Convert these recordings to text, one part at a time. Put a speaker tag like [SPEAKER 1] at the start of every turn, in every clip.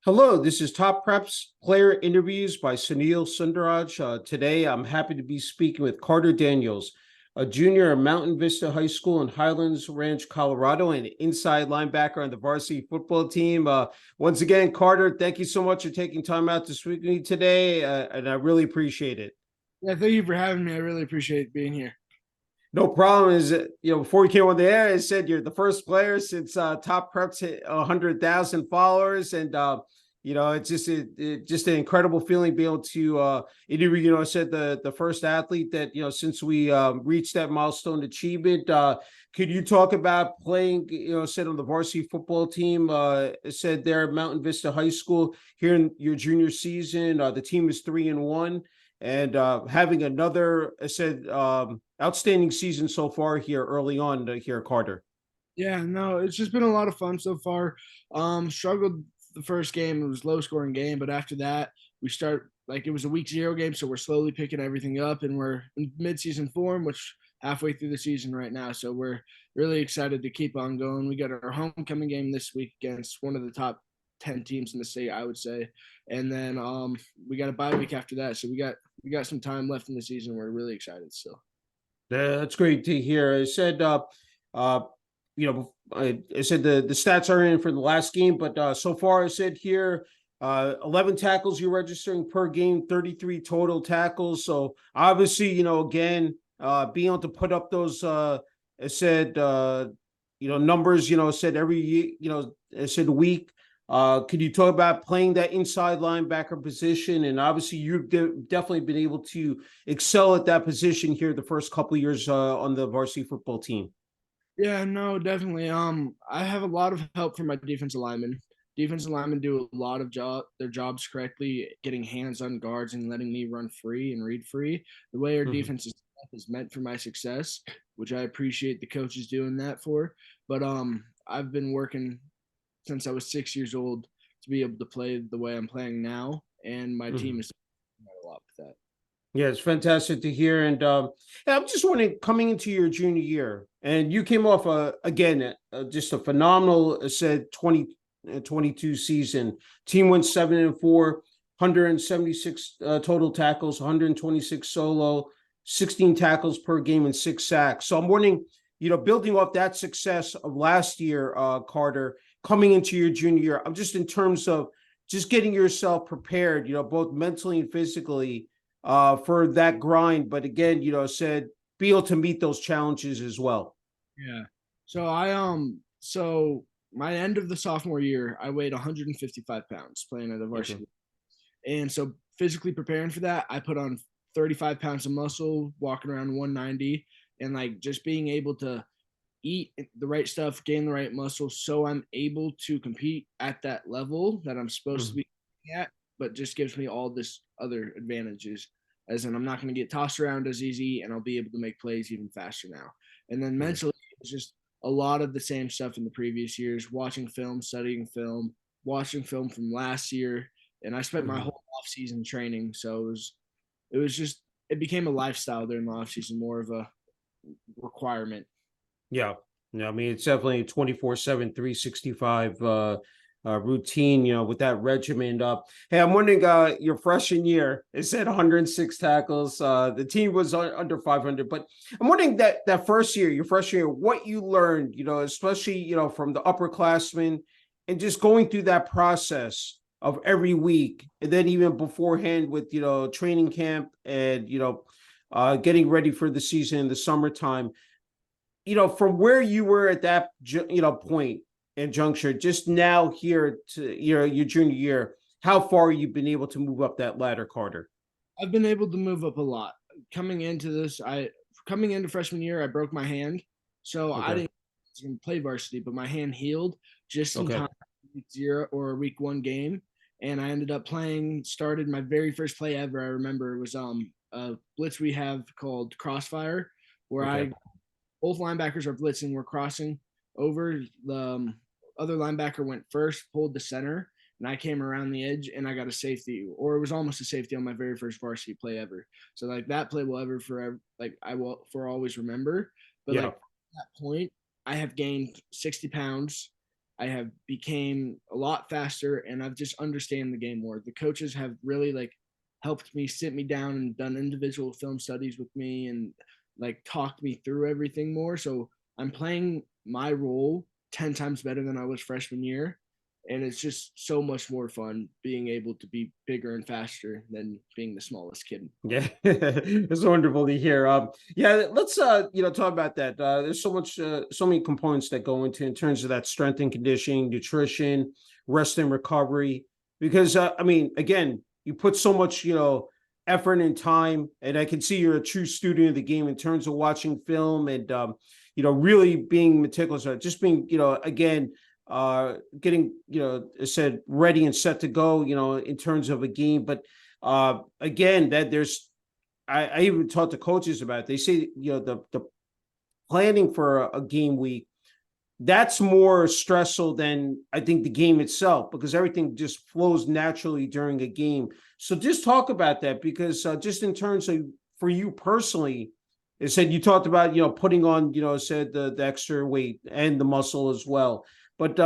[SPEAKER 1] Hello, this is Top Preps Player Interviews by Sunil Sunder Raj. Today, I'm happy to be speaking with Carter Daniels, a junior at Mountain Vista High School in Highlands Ranch, Colorado, and inside linebacker on the varsity football team. Once again, Carter, thank you so much for taking time out to speak with me today, and I really appreciate it.
[SPEAKER 2] Yeah, thank you for having me. I really appreciate being here.
[SPEAKER 1] No problem. Before we came on the air, I said you're the first player since Top Preps hit 100,000 followers, and it's just an incredible feeling being able to interview. I said the first athlete that since we reached that milestone achievement. Could you talk about playing? Said on the varsity football team. Said there at Mountain Vista High School here in your junior season. The team is 3-1. And having another, I said, outstanding season so far here early on here, Carter.
[SPEAKER 2] Yeah, no, it's just been a lot of fun so far. Struggled the first game; it was low scoring game, but after that, we start like it was a week zero game, so we're slowly picking everything up, and we're in mid season form, which halfway through the season right now. So we're really excited to keep on going. We got our homecoming game this week against one of the top 10 teams in the state, I would say, and then we got a bye week after that. So we got some time left in the season. We're really excited still.
[SPEAKER 1] That's great to hear. I said, uh, I said the stats are in for the last game, but so far I said here, 11 tackles you're registering per game, 33 total tackles. So obviously, again, being able to put up those, I said, numbers, said every year, I said week. Could you talk about playing that inside linebacker position? And obviously, you've definitely been able to excel at that position here the first couple of years on the varsity football team.
[SPEAKER 2] Yeah, no, definitely. I have a lot of help from my defensive linemen. Defensive linemen do a lot of their jobs correctly, getting hands on guards and letting me run free and read free. The way our
[SPEAKER 1] Mhm.
[SPEAKER 2] defense is meant for my success, which I appreciate the coaches doing that for. But I've been working since I was 6 years old to be able to play the way I'm playing now, and my team
[SPEAKER 1] Mhm.
[SPEAKER 2] is doing a lot with that.
[SPEAKER 1] Yeah, it's fantastic to hear. And yeah, I'm just wondering, coming into your junior year, and you came off again just a phenomenal said 2022 season. Team went 7-4, 176 total tackles, 126 solo, 16 tackles per game, and 6 sacks. So I'm wondering, building off that success of last year, Carter, coming into your junior year, I'm just in terms of just getting yourself prepared, both mentally and physically for that grind. But again, said be able to meet those challenges as well.
[SPEAKER 2] Yeah. So my end of the sophomore year, I weighed 155 pounds playing at the
[SPEAKER 1] Okay.
[SPEAKER 2] varsity. And so physically preparing for that, I put on 35 pounds of muscle, walking around 190, and like just being able to eat the right stuff, gain the right muscle, so I'm able to compete at that level that I'm supposed to
[SPEAKER 1] Mhm.
[SPEAKER 2] be at, but just gives me all this other advantages. As in, I'm not going to get tossed around as easy, and I'll be able to make plays even faster now. And then
[SPEAKER 1] Yeah.
[SPEAKER 2] mentally, it's just a lot of the same stuff in the previous years, watching film, studying film, watching film from last year, and I spent my
[SPEAKER 1] Mhm.
[SPEAKER 2] whole off season training. So it was just it became a lifestyle during the off season, more of a requirement.
[SPEAKER 1] Yeah. Yeah. I mean, it's definitely 24/7, 365 routine, with that regimen. Hey, I'm wondering, your freshman year, it said 106 tackles. The team was under 500, but I'm wondering that first year, your freshman year, what you learned, especially, from the upperclassmen and just going through that process of every week. And then even beforehand with, training camp and, getting ready for the season in the summertime, from where you were at that point and juncture, just now here to your junior year, how far you've been able to move up that ladder, Carter?
[SPEAKER 2] I've been able to move up a lot. Coming into this, I coming into freshman year, I broke my hand, so I
[SPEAKER 1] Okay.
[SPEAKER 2] didn't play varsity, but my hand healed just in
[SPEAKER 1] Okay.
[SPEAKER 2] time for week zero or week one game, and I ended up playing. Started my very first play ever. I remember it was a blitz we have called Crossfire, where
[SPEAKER 1] Okay.
[SPEAKER 2] I both linebackers are blitzing. We're crossing over. The other linebacker went first, pulled the center, and I came around the edge and I got a safety, or it was almost a safety on my very first varsity play ever. So like that play will ever forever, like I will for always remember. But like
[SPEAKER 1] Yeah.
[SPEAKER 2] at that point, I have gained 60 pounds I have became a lot faster, and I've just understand the game more. The coaches have really like helped me, sit me down and done individual film studies with me and like talked me through everything more. So I'm playing my role 10 times better than I was freshman year. And it's just so much more fun being able to be bigger and faster than being the smallest kid.
[SPEAKER 1] Yeah, it's wonderful to hear. Yeah, let's talk about that. There's so many components that go into in terms of that strength and conditioning, nutrition, rest and recovery. Because I mean, again, you put so much, effort and time, and I can see you're a true student of the game in terms of watching film and really being meticulous, just being, again, getting, I said ready and set to go, in terms of a game, but again, that there's I even talked to coaches about it. They say, the planning for a game week, that's more stressful than I think the game itself, because everything just flows naturally during a game. So just talk about that, because just in terms of for you personally, it said you talked about, putting on, said the extra weight and the muscle as well. But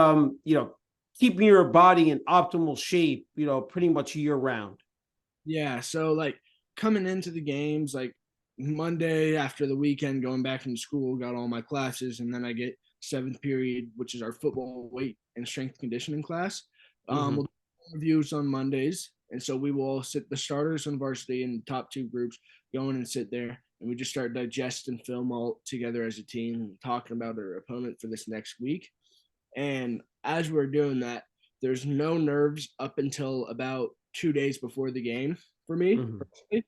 [SPEAKER 1] keeping your body in optimal shape, pretty much year round.
[SPEAKER 2] Yeah, so like coming into the games, like Monday after the weekend, going back from school, got all my classes, and then I get seventh period, which is our football weight and strength conditioning class. We'll
[SPEAKER 1] Mm-hmm.
[SPEAKER 2] do reviews on Mondays, and so we will all sit the starters on varsity and top two groups, go in and sit there, and we just start digesting film all together as a team, talking about our opponent for this next week. And as we're doing that, there's no nerves up until about 2 days before the game for me.
[SPEAKER 1] Mm-hmm.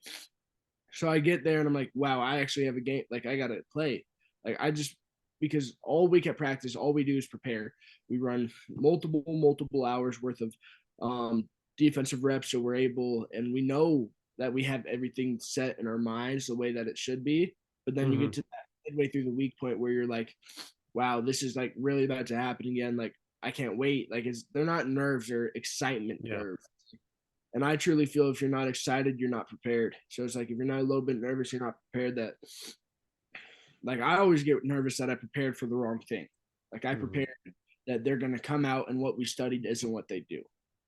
[SPEAKER 2] So I get there and I'm like, wow, I actually have a game. Like I gotta play. Like I just because all week at practice, all we do is prepare. We run multiple hours worth of defensive reps, so we're able and we know that we have everything set in our minds the way that it should be. But then you
[SPEAKER 1] Mm-hmm.
[SPEAKER 2] get to that midway through the week point where you're like, wow, this is like really about to happen again. Like I can't wait. Like they're not nerves, they're excitement
[SPEAKER 1] Yeah.
[SPEAKER 2] nerves. And I truly feel if you're not excited, you're not prepared. So it's like if you're not a little bit nervous, you're not prepared. That like I always get nervous that I prepared for the wrong thing. Like I
[SPEAKER 1] Mm-hmm.
[SPEAKER 2] prepared that they're gonna come out and what we studied isn't what they do.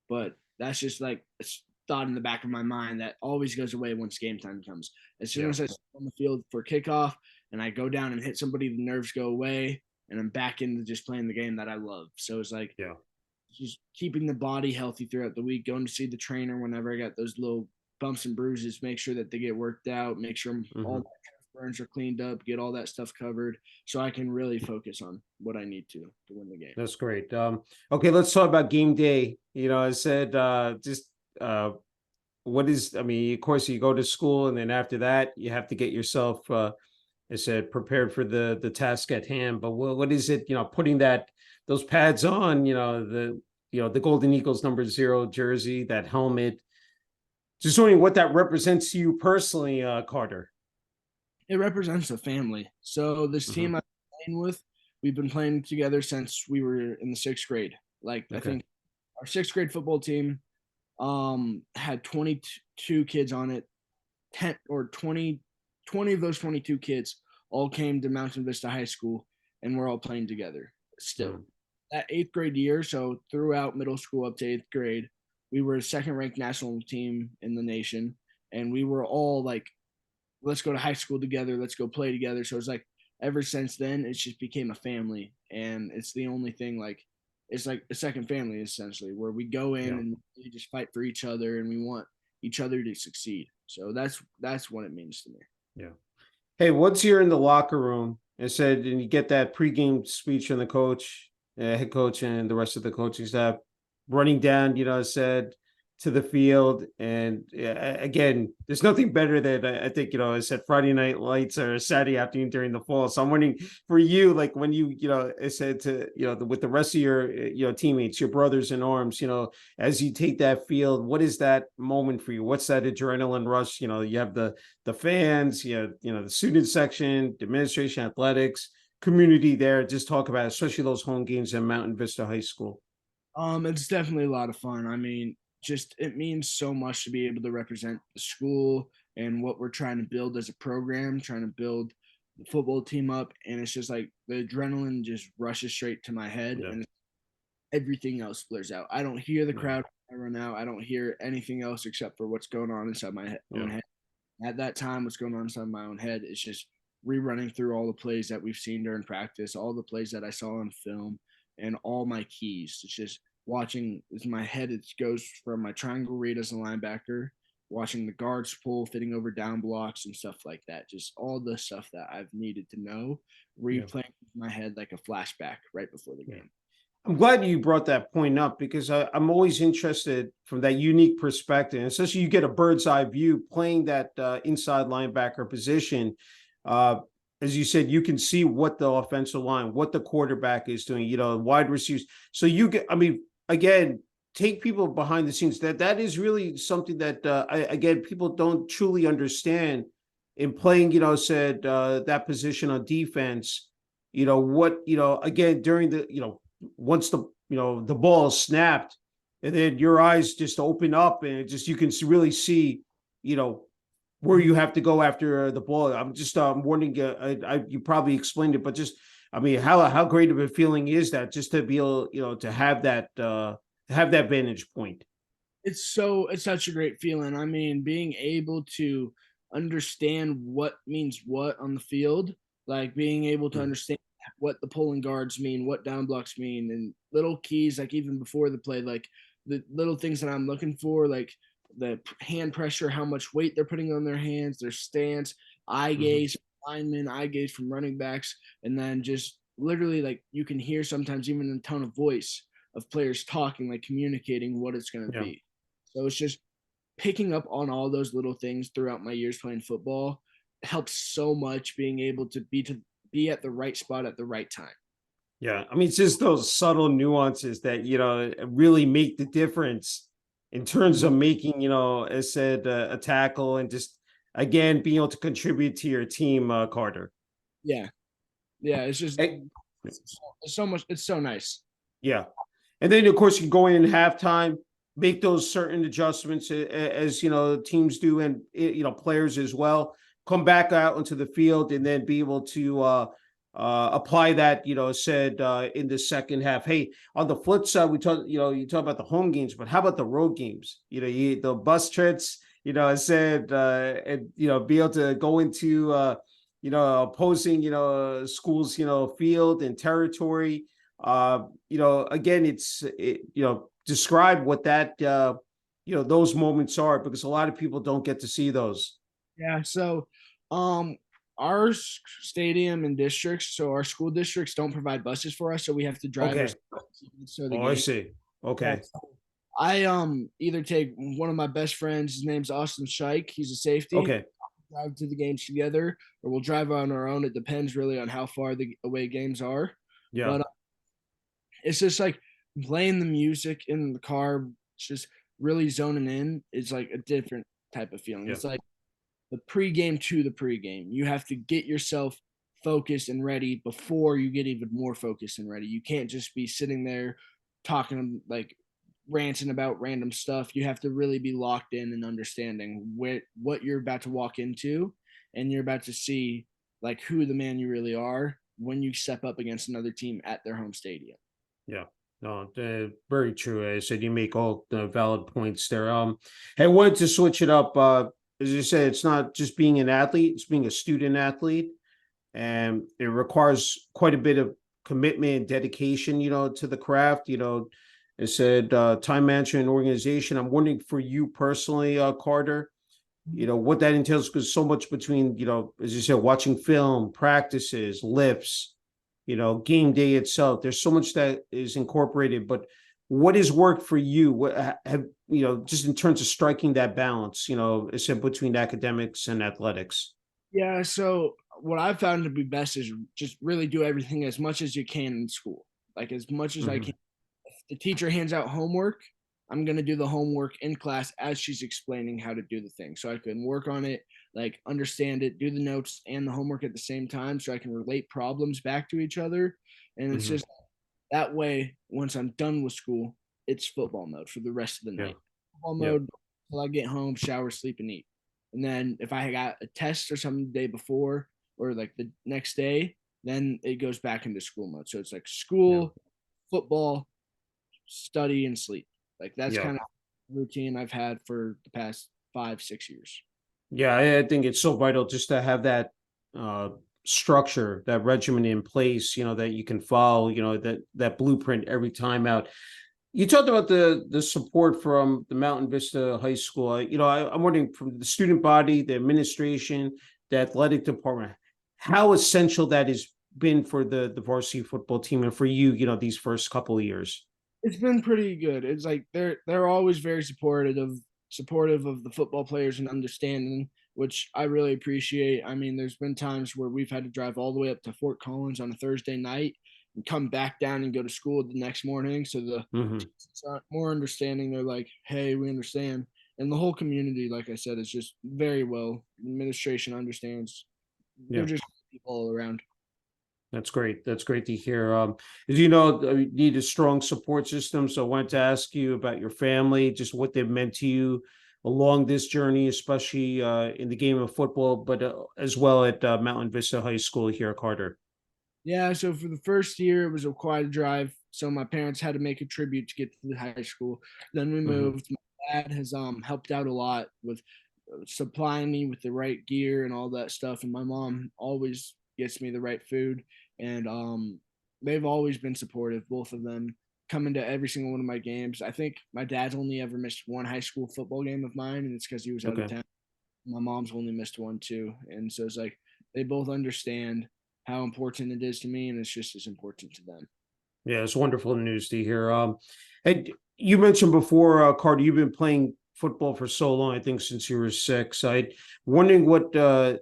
[SPEAKER 2] But that's just like a thought in the back of my mind that always goes away once game time comes. As soon
[SPEAKER 1] Yeah.
[SPEAKER 2] as I step on the field for kickoff and I go down and hit somebody, the nerves go away and I'm back into just playing the game that I love. So it's like
[SPEAKER 1] Yeah.
[SPEAKER 2] just keeping the body healthy throughout the week, going to see the trainer whenever I got those little bumps and bruises, make sure that they get worked out, make sure all
[SPEAKER 1] Mm-hmm.
[SPEAKER 2] my burns are cleaned up, get all that stuff covered so I can really focus on what I need to win the game.
[SPEAKER 1] That's great. Okay, let's talk about game day. I said, just what is, I mean, of course, you go to school, and then after that, you have to get yourself, I said, prepared for the task at hand. But what is it, putting those pads on, the Golden Eagles number 0 jersey, that helmet. Just wondering what that represents to you personally, Carter.
[SPEAKER 2] It represents a family. So this
[SPEAKER 1] Mm-hmm.
[SPEAKER 2] team I'm playing with, we've been playing together since we were in the sixth grade. Like I
[SPEAKER 1] Okay.
[SPEAKER 2] think our sixth grade football team had 22 kids on it, 10 or 20 of those 22 kids all came to Mountain Vista High School and we're all playing together still.
[SPEAKER 1] Mm-hmm.
[SPEAKER 2] That eighth grade year, so throughout middle school up to eighth grade, we were a second ranked national team in the nation. And we were all like, let's go to high school together, let's go play together. So it's like ever since then, it's just became a family. And it's the only thing it's like a second family essentially, where we go in
[SPEAKER 1] Yeah.
[SPEAKER 2] and we just fight for each other and we want each other to succeed. So that's what it means to me.
[SPEAKER 1] Yeah. Hey, once you're in the locker room, and said, and you get that pregame speech from the coach, head coach, and the rest of the coaching staff, running down, said to the field, and again, there's nothing better than I think, I said Friday night lights or Saturday afternoon during the fall. So I'm wondering for you, like when you, I said to, with the rest of your, teammates, your brothers in arms, as you take that field, what is that moment for you? What's that adrenaline rush? You have the fans, the student section, the administration, athletics, community there. Just talk about it, especially those home games in Mountain Vista High School.
[SPEAKER 2] It's definitely a lot of fun. I mean, just it means so much to be able to represent the school and what we're trying to build as a program, trying to build the football team up. And it's just like the adrenaline just rushes straight to my head.
[SPEAKER 1] Yeah.
[SPEAKER 2] And everything else blurs out. I don't hear the
[SPEAKER 1] Yeah.
[SPEAKER 2] crowd when I run out. I don't hear anything else except for what's going on inside my own
[SPEAKER 1] Yeah.
[SPEAKER 2] head. At that time, what's going on inside my own head is just rerunning through all the plays that we've seen during practice, all the plays that I saw on film, and all my keys. It's just watching as my head it goes from my triangle read as a linebacker, watching the guards pull, fitting over down blocks and stuff like that. Just all the stuff that I've needed to know,
[SPEAKER 1] Yeah.
[SPEAKER 2] replaying in my head like a flashback right before the
[SPEAKER 1] Yeah.
[SPEAKER 2] game.
[SPEAKER 1] I'm glad you brought that point up because I'm always interested from that unique perspective, and especially you get a bird's eye view playing that inside linebacker position. Uh, as you said, you can see what the offensive line, what the quarterback is doing, wide receivers. So you get, I mean, again, take people behind the scenes. That is really something that again people don't truly understand in playing. Said that position on defense. What again during the once the ball is snapped and then your eyes just open up and it just you can really see you know where you have to go after the ball. I'm just wondering, you probably explained it, but just I mean how great of a feeling is that just to be able to have that vantage point.
[SPEAKER 2] It's such a great feeling. I mean, being able to understand what means what on the field, like being able to
[SPEAKER 1] Mm.
[SPEAKER 2] understand what the pulling guards mean, what down blocks mean, and little keys, like even before the play, like the little things that I'm looking for, like the hand pressure, how much weight they're putting on their hands, their stance, eye
[SPEAKER 1] Mhm.
[SPEAKER 2] gaze, linemen, eye gaze from running backs, and then just literally like you can hear sometimes even in the tone of voice of players talking, like communicating what it's going to
[SPEAKER 1] Yeah.
[SPEAKER 2] be. So it's just picking up on all those little things throughout my years playing football helps so much being able to be at the right spot at the right time.
[SPEAKER 1] Yeah, I mean, it's just those subtle nuances that really make the difference in terms of making as said, a tackle and just again being able to contribute to your team, Carter.
[SPEAKER 2] Yeah. Yeah. It's just
[SPEAKER 1] Eh,
[SPEAKER 2] it's so much. It's so nice.
[SPEAKER 1] yeah, and then of course you go in halftime, make those certain adjustments as teams do, and players as well. Come back out into the field and then be able to apply that said in the second half. Hey, on the flip side, we talk you talk about the home games, but how about the road games? The bus trips. I said and be able to go into opposing schools field and territory. Again, describe what that those moments are because a lot of people don't get to see those.
[SPEAKER 2] Yeah. So, um, our stadium and districts, so our school districts don't provide buses for us, so we have to drive
[SPEAKER 1] Okay.
[SPEAKER 2] ourselves to the
[SPEAKER 1] Oh, I
[SPEAKER 2] game.
[SPEAKER 1] see.
[SPEAKER 2] Yeah.
[SPEAKER 1] Okay.
[SPEAKER 2] I either take one of my best friends, his name's Austin Shike, he's a safety,
[SPEAKER 1] Okay.
[SPEAKER 2] drive to the games together, or we'll drive on our own. It depends really on how far the away games are.
[SPEAKER 1] Yeah.
[SPEAKER 2] But it's just like playing the music in the car, just really zoning in is like a different type of feeling.
[SPEAKER 1] Yeah.
[SPEAKER 2] It's like the pregame to the pregame. You have to get yourself focused and ready before you get even more focused and ready. You can't just be sitting there talking like ranting about random stuff. You have to really be locked in and understanding what you're about to walk into, and you're about to see like who the man you really are when you step up against another team at their home stadium.
[SPEAKER 1] Yeah. No, very true. I said you make all the valid points there. Hey, I wanted to switch it up. As you said, it's not just being an athlete; it's being a student athlete, and it requires quite a bit of commitment and dedication. To the craft. I said time management and organization. I'm wondering for you personally, Carter. What that entails because so much between as you said, watching film, practices, lifts game day itself. There's so much that is incorporated, but what has worked for you? What have just in terms of striking that balance, is it between academics and athletics?
[SPEAKER 2] Yeah, so what I've found to be best is just really do everything as much as you can in school, like as much as I
[SPEAKER 1] Hmm.
[SPEAKER 2] can. If the teacher hands out homework, I'm gonna do the homework in class as she's explaining how to do the thing, so I can work on it, like understand it, do the notes and the homework at the same time, so I can relate problems back to each other. And it's
[SPEAKER 1] Hmm.
[SPEAKER 2] just that way. Once I'm done with school, it's football mode for the rest of the
[SPEAKER 1] Yeah.
[SPEAKER 2] night. Football
[SPEAKER 1] Yeah.
[SPEAKER 2] mode till I get home, shower, sleep, and eat. And then if I got a test or something the day before or like the next day, then it goes back into school mode. So it's like
[SPEAKER 1] Yeah.
[SPEAKER 2] school, football, study, and sleep. Like that's
[SPEAKER 1] Yeah.
[SPEAKER 2] kind of routine I've had for the past 5, 6 years.
[SPEAKER 1] Yeah, I think it's so vital just to have that uh structure, that regimen in place, that you can follow, that blueprint every time out. You talked about the support from the Mountain Vista High School. I'm wondering from the student body, the administration, the athletic department, how essential that has been for the varsity football team and for you, these first couple of years.
[SPEAKER 2] It's been pretty good. It's like they're always very supportive of the football players and understanding, which I really appreciate. I mean, there's been times where we've had to drive all the way up to Fort Collins on a Thursday night and come back down and go to school the next morning. So the
[SPEAKER 1] Hmm.
[SPEAKER 2] teachers are more understanding. They're like, "Hey, we understand," and the whole community, like I said, is just very well. The administration understands. They're
[SPEAKER 1] Yeah.
[SPEAKER 2] just people all around.
[SPEAKER 1] That's great. That's great to hear. As you need a strong support system. So I wanted to ask you about your family, just what they've meant to you along this journey, especially in the game of football, but as well at Mountain Vista High School here at Carter.
[SPEAKER 2] Yeah, so for the first year, it was a quite a drive. So my parents had to make a tribute to get to the high school. Then we
[SPEAKER 1] Hmm.
[SPEAKER 2] moved. My dad has helped out a lot with supplying me with the right gear and all that stuff. And my mom always gets me the right food. And they've always been supportive, both of them, coming to every single one of my games. I think my dad's only ever missed one high school football game of mine, and it's because he was out of
[SPEAKER 1] Okay.
[SPEAKER 2] town. My mom's only missed one too, and so it's like they both understand how important it is to me, and it's just as important to them.
[SPEAKER 1] Yeah, it's wonderful news to hear. And you mentioned before, Carter, you've been playing football for so long, I think since you were 6. I wondering what are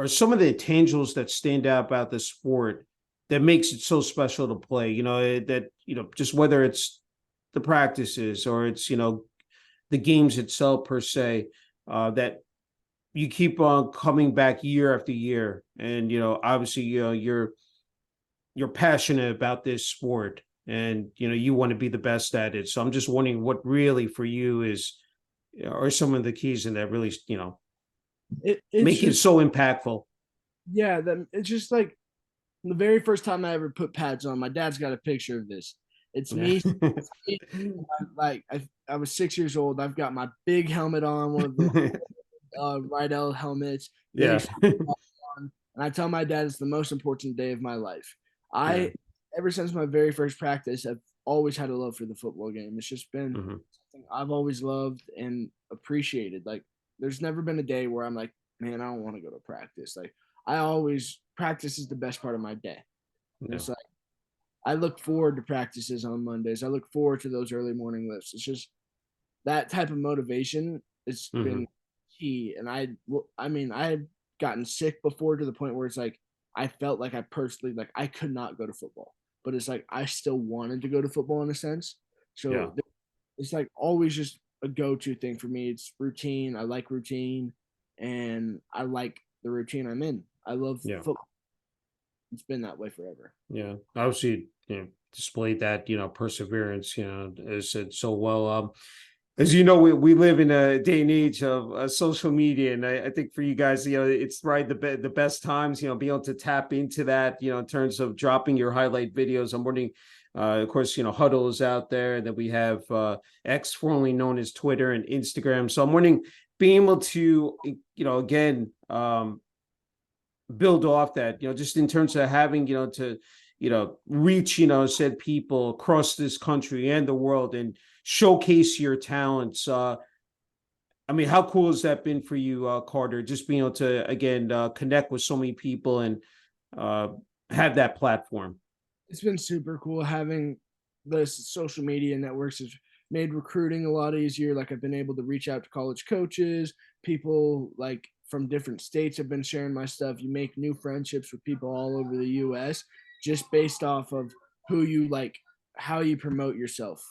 [SPEAKER 1] some of the intangibles that stand out about the sport that makes it so special to play? Just whether it's the practices or it's, the games itself per se, that you keep on coming back year after year. And, obviously, you're passionate about this sport and, you want to be the best at it. So I'm just wondering what really for you are some of the keys in that really,
[SPEAKER 2] It's
[SPEAKER 1] make it
[SPEAKER 2] just
[SPEAKER 1] so impactful.
[SPEAKER 2] yeah, that it's just like the very first time I ever put pads on. My dad's got a picture of this. It's
[SPEAKER 1] Yeah.
[SPEAKER 2] me. Like I was 6 years old. I've got my big helmet on, one of the Rydell helmets, big
[SPEAKER 1] Yeah.
[SPEAKER 2] on, and I tell my dad it's the most important day of my life.
[SPEAKER 1] Yeah.
[SPEAKER 2] I ever since my very first practice, I've always had a love for the football game. It's just been
[SPEAKER 1] Hmm.
[SPEAKER 2] something I've always loved and appreciated. Like there's never been a day where I'm like, man, I don't want to go to practice. Like I always practice is the best part of my day. And
[SPEAKER 1] Yeah.
[SPEAKER 2] it's like I look forward to practices on Mondays. I look forward to those early morning lifts. It's just that type of motivation has been
[SPEAKER 1] Hmm.
[SPEAKER 2] key. And I mean, I had gotten sick before to the point where it's like I felt like I personally like I could not go to football, but it's like I still wanted to go to football in a sense.
[SPEAKER 1] Yeah.
[SPEAKER 2] So it's like always just a go-to thing for me. It's routine. I like routine, and I like the routine I'm in. I love
[SPEAKER 1] Yeah.
[SPEAKER 2] football. It's been that way forever.
[SPEAKER 1] Yeah. Obviously, displayed that, perseverance, as said so well. As you know, we live in a day and age of social media, and I think for you guys, it's right the best times, be able to tap into that, in terms of dropping your highlight videos. I'm wondering, of course, Huddle is out there, and then we have X, formerly known as Twitter and Instagram. So I'm wondering, being able to, again, build off that, just in terms of having, to, reach, said people across this country and the world and showcase your talents. I mean, how cool has that been for you, Carter? Just being able to, again, connect with so many people and uh, have that platform.
[SPEAKER 2] It's been super cool having the social media networks has made recruiting a lot easier. Like I've been able to reach out to college coaches, people like from different states have been sharing my stuff. You make new friendships with people all over the US just based off of who you like, how you promote yourself.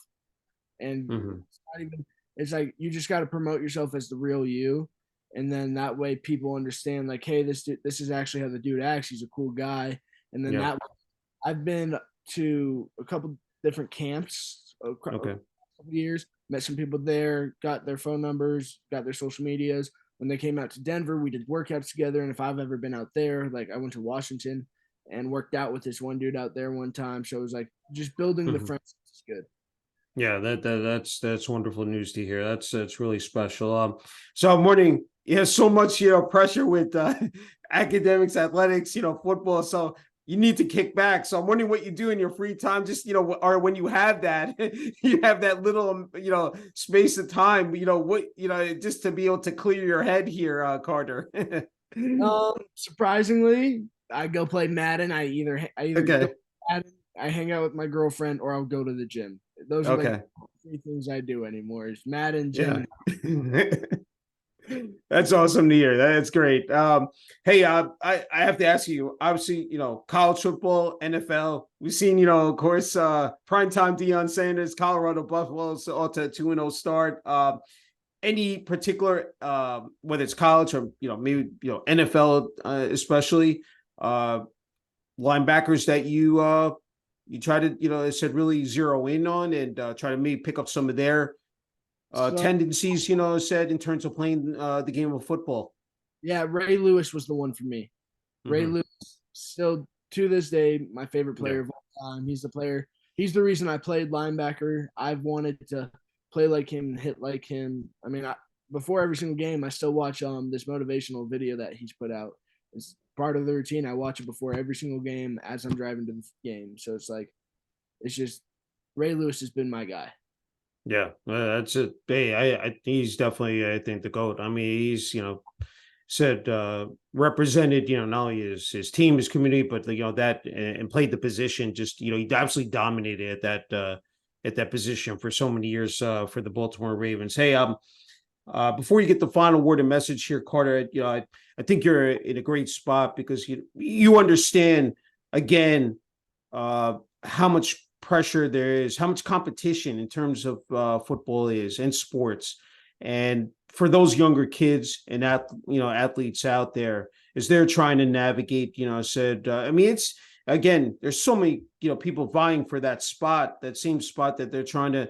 [SPEAKER 2] And
[SPEAKER 1] Hmm.
[SPEAKER 2] it's not even it's like you just got to promote yourself as the real you, and then that way people understand like, hey, this is actually how the dude acts. He's a cool guy, and then
[SPEAKER 1] Yeah.
[SPEAKER 2] that I've been to a couple different camps
[SPEAKER 1] Okay.
[SPEAKER 2] years, met some people there, got their phone numbers, got their social medias. When they came out to Denver, we did workouts together. And if I've ever been out there, like I went to Washington and worked out with this one dude out there one time. So it was like just building the
[SPEAKER 1] Hmm.
[SPEAKER 2] friendships is good.
[SPEAKER 1] Yeah, that's wonderful news to hear. That's really special. So I'm wondering, you have so much, pressure with academics, athletics, football. So you need to kick back. So I'm wondering what you do in your free time, just or when you have that, you have that little, space of time. What, just to be able to clear your head here, Carter.
[SPEAKER 2] Surprisingly, I go play Madden. I either go
[SPEAKER 1] Okay.
[SPEAKER 2] Madden, I hang out with my girlfriend, or I'll go to the gym. Those are like
[SPEAKER 1] Okay.
[SPEAKER 2] three things I do anymore: is Madden, gym,
[SPEAKER 1] Yeah.
[SPEAKER 2] and
[SPEAKER 1] That's awesome to hear. That's great. Hey, I have to ask you, obviously, college football, NFL. We've seen, of course, primetime Deion Sanders, Colorado Buffaloes, all to 2-0 start. Any particular, whether it's college or, maybe, NFL, especially, uh, linebackers that you try to, I said, really zero in on and try to maybe pick up some of their
[SPEAKER 2] so
[SPEAKER 1] tendencies, said in terms of playing the game of football.
[SPEAKER 2] yeah, Ray Lewis was the one for me. Ray
[SPEAKER 1] Hmm.
[SPEAKER 2] Lewis, still to this day, my favorite
[SPEAKER 1] Yeah.
[SPEAKER 2] player of all time. He's the player. He's the reason I played linebacker. I've wanted to play like him, hit like him. I mean, before every single game, I still watch this motivational video that he's put out. It's part of the routine. I watch it before every single game as I'm driving to the game. So it's like, it's just Ray Lewis has been my guy.
[SPEAKER 1] Yeah, that's it. Hey, he's definitely, I think, the GOAT. I mean, he's, said represented, not only his team, his community, but that and played the position. Just he absolutely dominated at that position for so many years for the Baltimore Ravens. Hey, before you get the final word and message here, Carter, I think you're in a great spot because you understand again how much pressure there is, how much competition in terms of football is and sports, and for those younger kids and athletes out there as they're trying to navigate, said, I mean, it's again, there's so many people vying for that spot, that same spot that they're trying to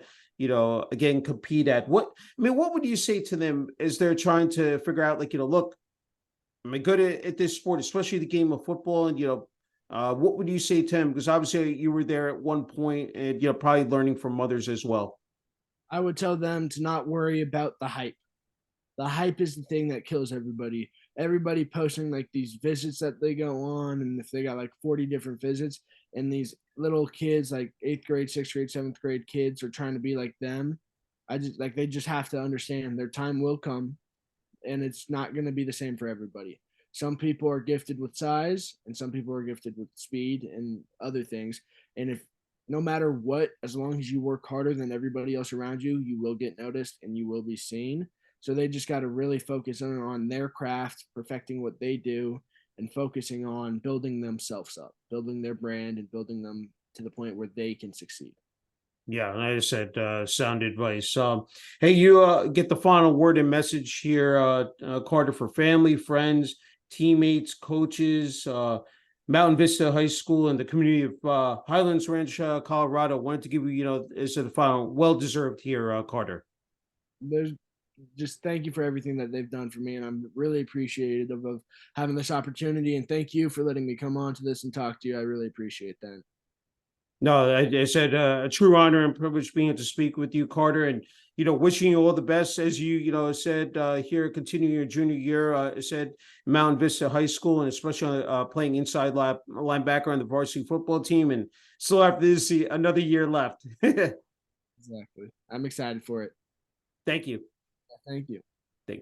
[SPEAKER 1] again compete at. What would you say to them as they're trying to figure out, like, look, am I good at this sport, especially the game of football? And what would you say to him? Because obviously you were there at one point, and probably learning from others as well.
[SPEAKER 2] I would tell them to not worry about the hype. The hype is the thing that kills everybody. Everybody posting like these visits that they go on, and if they got like 40 different visits, and these little kids, like eighth grade, sixth grade, seventh grade kids, are trying to be like them. I just like they just have to understand their time will come, and it's not going to be the same for everybody. Some people are gifted with size, and some people are gifted with speed and other things. And if no matter what, as long as you work harder than everybody else around you, you will get noticed and you will be seen. So they just got to really focus on their craft, perfecting what they do, and focusing on building themselves up, building their brand, and building them to the point where they can succeed.
[SPEAKER 1] Yeah, and I said sound advice. Hey, you get the final word and message here, Carter, for family, friends, teammates, coaches, Mountain Vista High School, and the community of Highlands Ranch, Colorado. Wanted to give you, as the final, well deserved here, Carter.
[SPEAKER 2] There's just thank you for everything that they've done for me, and I'm really appreciative of having this opportunity, and thank you for letting me come on to this and talk to you. I really appreciate that.
[SPEAKER 1] No, I said a true honor and privilege being able to speak with you, Carter, and wishing you all the best as you said here, continuing your junior year. I said Mountain Vista High School, and especially playing inside linebacker on the varsity football team, and still after this, another year left.
[SPEAKER 2] Exactly. I'm excited for it.
[SPEAKER 1] Thank you.
[SPEAKER 2] Thank you.
[SPEAKER 1] Thank